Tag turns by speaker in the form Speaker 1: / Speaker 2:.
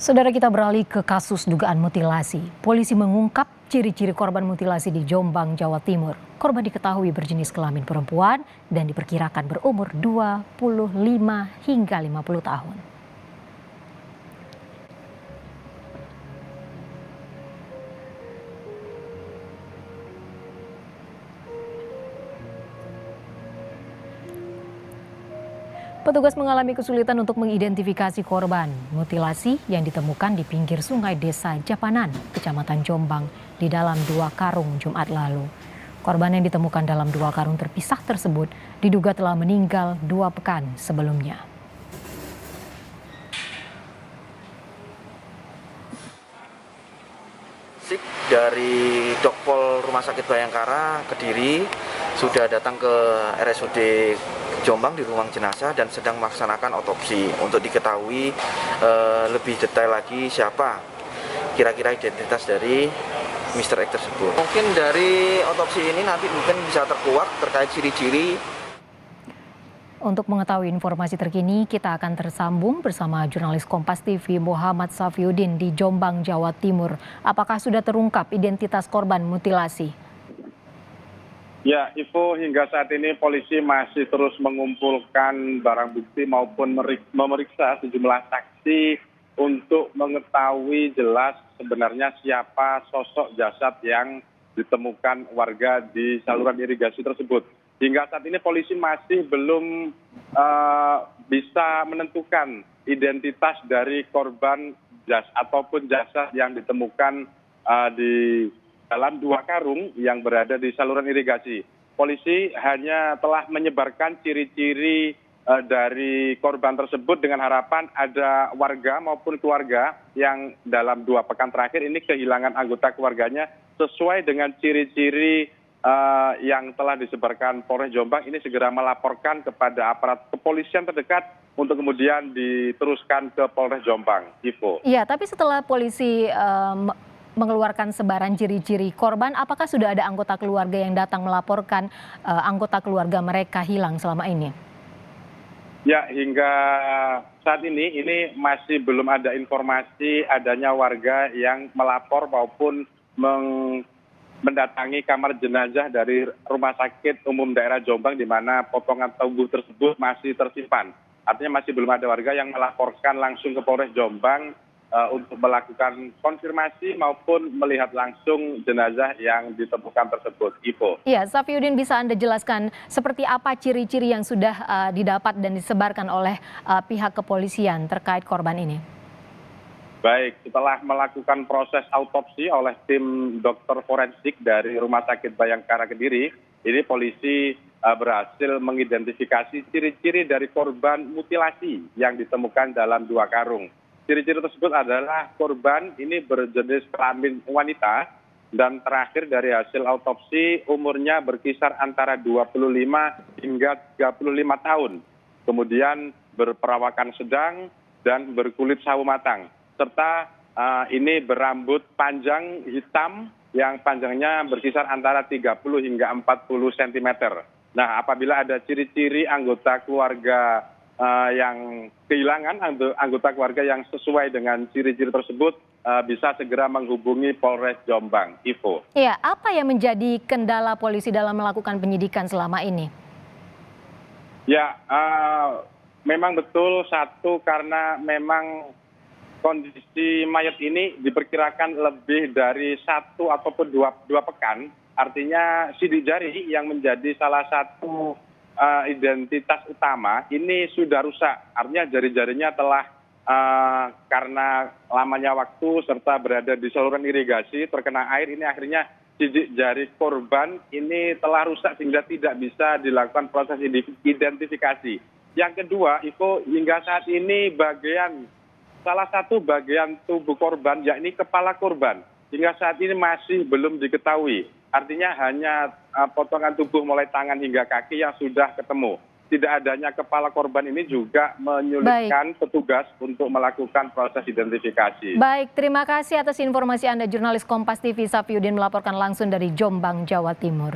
Speaker 1: Saudara, kita beralih ke kasus dugaan mutilasi. Polisi mengungkap ciri-ciri korban mutilasi di Jombang, Jawa Timur. Korban diketahui berjenis kelamin perempuan dan diperkirakan berumur 25 hingga 50 tahun. Petugas mengalami kesulitan untuk mengidentifikasi korban mutilasi yang ditemukan di pinggir sungai Desa Japanan, Kecamatan Jombang, di dalam 2 karung Jumat lalu. Korban yang ditemukan dalam 2 karung terpisah tersebut diduga telah meninggal 2 pekan sebelumnya.
Speaker 2: Dari Dokpol Rumah Sakit Bayangkara Kediri sudah datang ke RSUD Jombang di ruang jenazah dan sedang melaksanakan otopsi untuk diketahui lebih detail lagi siapa kira-kira identitas dari Mr. X tersebut. Mungkin dari otopsi ini nanti mungkin bisa terkuak terkait ciri-ciri.
Speaker 1: Untuk mengetahui informasi terkini, kita akan tersambung bersama jurnalis Kompas TV Muhammad Safiuddin di Jombang, Jawa Timur. Apakah sudah terungkap identitas korban mutilasi?
Speaker 3: Ya, Ivo, hingga saat ini polisi masih terus mengumpulkan barang bukti maupun memeriksa sejumlah saksi untuk mengetahui jelas sebenarnya siapa sosok jasad yang ditemukan warga di saluran irigasi tersebut. Hingga saat ini polisi masih belum bisa menentukan identitas dari korban ataupun jasad yang ditemukan di dalam 2 karung yang berada di saluran irigasi. Polisi hanya telah menyebarkan ciri-ciri dari korban tersebut dengan harapan ada warga maupun keluarga yang dalam 2 pekan terakhir ini kehilangan anggota keluarganya sesuai dengan ciri-ciri yang telah disebarkan Polres Jombang ini segera melaporkan kepada aparat kepolisian terdekat untuk kemudian diteruskan ke Polres Jombang. Ivo.
Speaker 1: Iya, tapi setelah polisi mengeluarkan sebaran ciri-ciri korban, apakah sudah ada anggota keluarga yang datang melaporkan anggota keluarga mereka hilang selama ini?
Speaker 3: Ya, hingga saat ini masih belum ada informasi adanya warga yang melapor maupun mendatangi kamar jenazah dari Rumah Sakit Umum Daerah Jombang di mana potongan tubuh tersebut masih tersimpan. Artinya masih belum ada warga yang melaporkan langsung ke Polres Jombang untuk melakukan konfirmasi maupun melihat langsung jenazah yang ditemukan tersebut. Ivo.
Speaker 1: Iya, Safiuddin, bisa Anda jelaskan seperti apa ciri-ciri yang sudah didapat dan disebarkan oleh pihak kepolisian terkait korban ini?
Speaker 3: Baik, setelah melakukan proses autopsi oleh tim dokter forensik dari Rumah Sakit Bayangkara Kediri, ini polisi berhasil mengidentifikasi ciri-ciri dari korban mutilasi yang ditemukan dalam 2 karung. Ciri-ciri tersebut adalah korban ini berjenis kelamin wanita dan terakhir dari hasil autopsi umurnya berkisar antara 25 hingga 35 tahun. Kemudian berperawakan sedang dan berkulit sawo matang. Serta ini berambut panjang hitam yang panjangnya berkisar antara 30 hingga 40 cm. Nah, apabila ada ciri-ciri anggota keluarga yang kehilangan anggota keluarga yang sesuai dengan ciri-ciri tersebut bisa segera menghubungi Polres Jombang. Ivo.
Speaker 1: Iya, apa yang menjadi kendala polisi dalam melakukan penyidikan selama ini?
Speaker 3: Ya, memang betul satu karena memang kondisi mayat ini diperkirakan lebih dari 1 ataupun 2 pekan. Artinya sidik jari yang menjadi salah satu identitas utama ini sudah rusak. Artinya jari-jarinya telah karena lamanya waktu serta berada di saluran irigasi terkena air, ini akhirnya sidik jari korban ini telah rusak sehingga tidak bisa dilakukan proses identifikasi. Yang kedua, itu hingga saat ini salah satu bagian tubuh korban yakni kepala korban hingga saat ini masih belum diketahui. Artinya hanya potongan tubuh mulai tangan hingga kaki yang sudah ketemu. Tidak adanya kepala korban ini juga menyulitkan petugas untuk melakukan proses identifikasi.
Speaker 1: Baik, terima kasih atas informasi Anda, jurnalis Kompas TV Safiuddin melaporkan langsung dari Jombang, Jawa Timur.